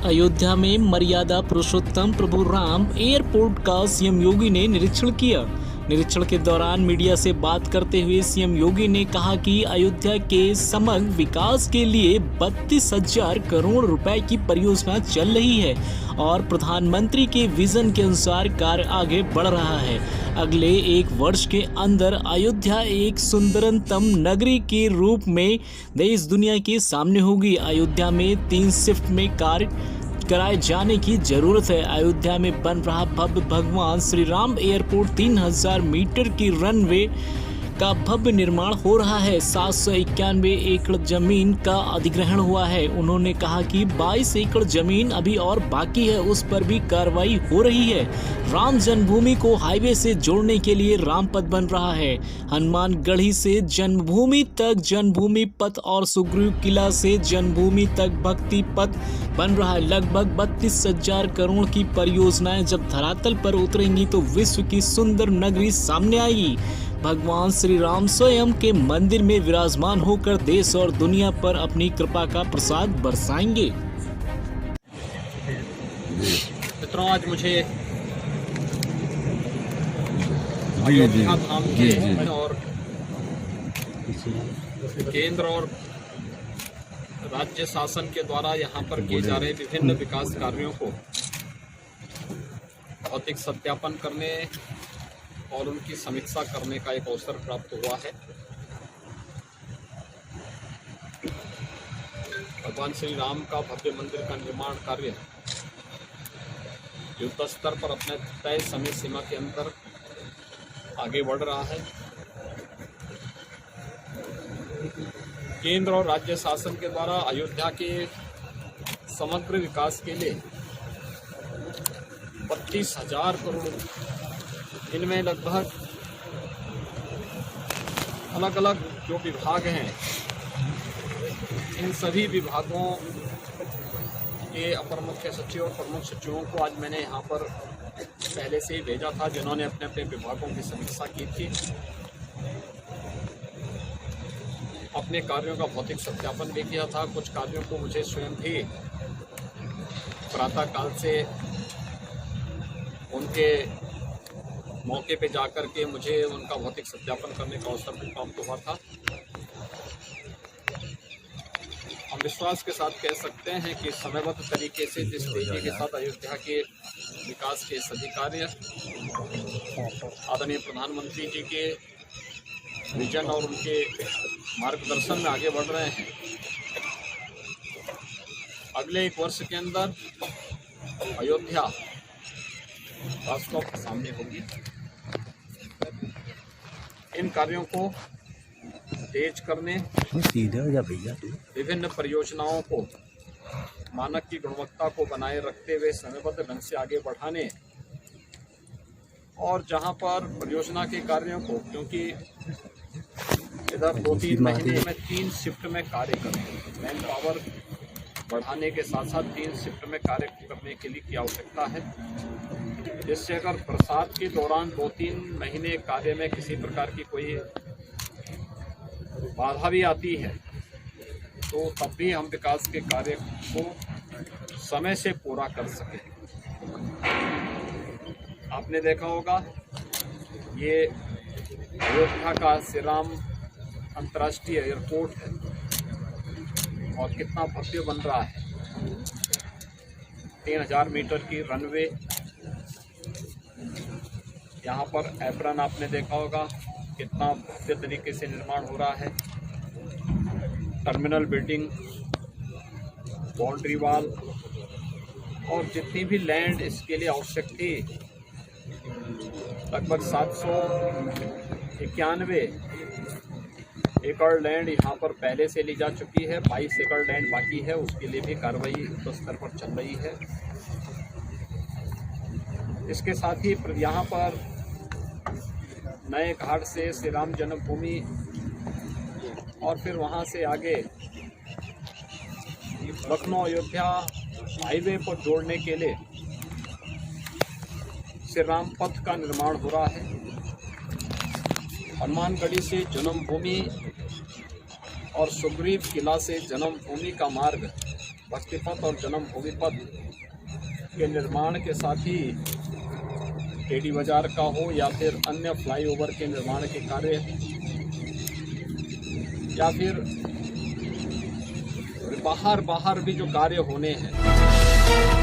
अयोध्या में मर्यादा पुरुषोत्तम प्रभु राम एयरपोर्ट का सीएम योगी ने निरीक्षण किया। निरीक्षण के दौरान मीडिया से बात करते हुए सीएम योगी ने कहा कि अयोध्या के समग्र विकास के लिए 32,000 करोड़ रुपए की परियोजना चल रही है और प्रधानमंत्री के विजन के अनुसार कार्य आगे बढ़ रहा है। अगले 1 वर्ष के अंदर अयोध्या एक सुंदरतम नगरी के रूप में देश दुनिया के सामने होगी। अयोध्या में 3 शिफ्ट में कार्य कराए जाने की जरूरत है। अयोध्या में बन रहा भव्य भगवान श्री राम एयरपोर्ट 3000 मीटर की रनवे का भव्य निर्माण हो रहा है। 791 एकड़ जमीन का अधिग्रहण हुआ है। उन्होंने कहा कि 22 एकड़ जमीन अभी और बाकी है, उस पर भी कार्रवाई हो रही है। राम जन्मभूमि को हाईवे से जोड़ने के लिए रामपथ बन रहा है। हनुमानगढ़ी से जन्मभूमि तक जन्मभूमि पथ और सुग्रीव किला से जन्मभूमि तक भक्ति पथ बन रहा है। लगभग 32,000 करोड़ की परियोजनाएं जब धरातल पर उतरेंगी तो विश्व की सुंदर नगरी सामने आएगी। भगवान श्री राम स्वयं के मंदिर में विराजमान होकर देश और दुनिया पर अपनी कृपा का प्रसाद बरसाएंगे। मित्रों, आज मुझे अयोध्या धाम के और केंद्र और राज्य शासन के द्वारा यहाँ पर किए जा रहे विभिन्न विकास कार्यों को भौतिक सत्यापन करने और उनकी समीक्षा करने का एक अवसर प्राप्त हुआ है। भगवान श्री राम का भव्य मंदिर का निर्माण कार्य युद्ध स्तर पर अपने तय समय सीमा के अंदर आगे बढ़ रहा है। केंद्र और राज्य शासन के द्वारा अयोध्या के समग्र विकास के लिए 32,000 करोड़, इनमें लगभग अलग अलग जो विभाग हैं, इन सभी विभागों के अपर मुख्य सचिव और प्रमुख सचिवों को आज मैंने यहाँ पर पहले से ही भेजा था, जिन्होंने अपने अपने विभागों की समीक्षा की थी। अपने कार्यों का भौतिक सत्यापन भी किया था। कुछ कार्यों को मुझे स्वयं भी प्रातःकाल से उनके मौके पे जाकर के मुझे उनका भौतिक सत्यापन करने का अवसर भी प्राप्त हुआ था। हम विश्वास के साथ कह सकते हैं कि समयबद्ध तरीके से जिस तेजी के साथ अयोध्या के विकास के सभी कार्य आदरणीय प्रधानमंत्री जी के विजन और उनके मार्गदर्शन में आगे बढ़ रहे हैं, अगले 1 वर्ष के अंदर अयोध्या वास्तव के सामने होगी। इन कार्यों को तेज करने, विभिन्न परियोजनाओं को मानक की गुणवत्ता को बनाए रखते हुए समयबद्ध ढंग से आगे बढ़ाने और जहां पर परियोजना के कार्यों को, क्योंकि इधर 2-3 महीने में 3 शिफ्ट में कार्य करें, मैन पावर बढ़ाने के साथ साथ 3 शिफ्ट में कार्य करने के लिए की आवश्यकता है, जिससे अगर बरसात के दौरान 2-3 महीने कार्य में किसी प्रकार की कोई बाधा भी आती है तो तब भी हम विकास के कार्य को समय से पूरा कर सकें। आपने देखा होगा ये अयोध्या का श्री राम अंतर्राष्ट्रीय एयरपोर्ट है और कितना भव्य बन रहा है। 3000 मीटर की रनवे, यहाँ पर एप्रन आपने देखा होगा कितना भव्य तरीके से निर्माण हो रहा है। टर्मिनल बिल्डिंग, बाउंड्री वॉल और जितनी भी लैंड इसके लिए आवश्यक थी, लगभग 791 एकड़ लैंड यहाँ पर पहले से ली जा चुकी है। 22 एकड़ लैंड बाकी है, उसके लिए भी कार्रवाई युद्ध स्तर पर चल रही है। इसके साथ ही यहाँ पर नए घाट से श्री राम जन्मभूमि और फिर वहाँ से आगे लखनऊ अयोध्या हाईवे पर जोड़ने के लिए श्री राम पथ का निर्माण हो रहा है। हनुमानगढ़ी से जन्मभूमि और सुग्रीव किला से जन्मभूमि का मार्ग बस्ती पथ और जन्मभूमि पथ के निर्माण के साथ ही टेडी बाजार का हो या फिर अन्य फ्लाईओवर के निर्माण के कार्य या फिर बाहर भी जो कार्य होने हैं